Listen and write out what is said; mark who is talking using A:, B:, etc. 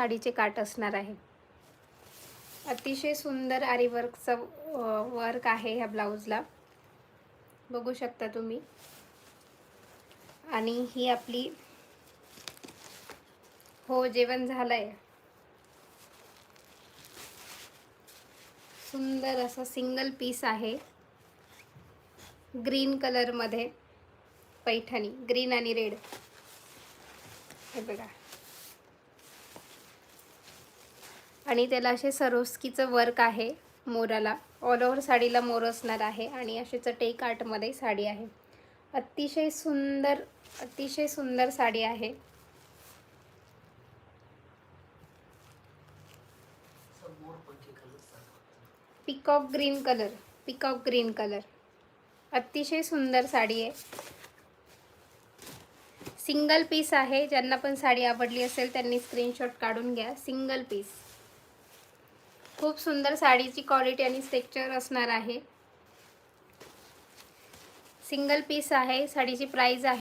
A: साडीचे काठ असणार आहे। अतिशय सुंदर आरी वर्कचं वर्क आहे ह्या ब्लाऊजला, बघू शकता तुम्ही। आणि ही आपली हो जेवण झालंय। सुंदर असा सिंगल पीस आहे, ग्रीन कलर मध्ये पैठणी, ग्रीन आणि रेड, हे बघा। आणि त्याला असे सरोस्कीचं वर्क आहे मोराला, ऑल ओव्हर साडीला मोर असणार आहे आणि असे चटई काठ मध्ये साडी आहे। अतिशय सुंदर साडी आहे। पिकॉक ग्रीन कलर, अतिशय सुंदर साडी आहे। सिंगल पीस आहे, ज्यांना पण साडी आवडली असेल त्यांनी स्क्रीनशॉट काढून घ्या। सिंगल पीस, खूप सुंदर साडीची क्वालिटी आणि स्ट्रक्चर असणार आहे। सिंगल पीस आहे, साडीची प्राइस आहे